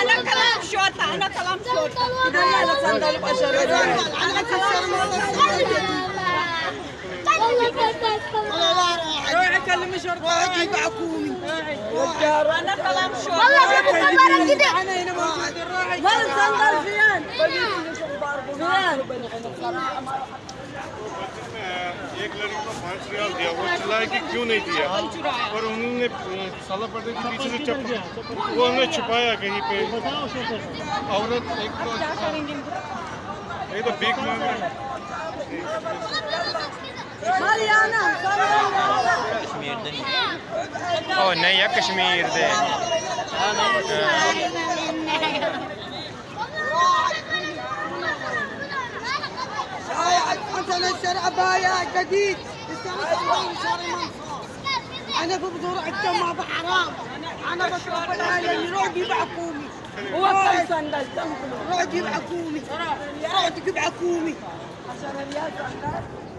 أنا كلام شرطة أنا كلام شرطة أنا صندل بشر أنا روحي كلمي شرطة روحي بعكومي أنا كلام شرطة والله بتصور كده أنا هنا موجود روحي ما صندل فين एक लड़की को 5 रियाल दिया वो चिल्लाए कि क्यों नहीं दिया और उन्होंने साला पर्दे के पीछे से वो हमने छुपाया कहीं पे औरत एक तो भीख मांग रही ओ नहीं है कश्मीर दे مثلا الشرع بايع جديد انا ببذر عدة ما بحرام انا بشرب العالم يروح يجيب عكومي هو كم صندل كم يروح يجيب عكومي يروح يجيب عكومي 10 ريال صندل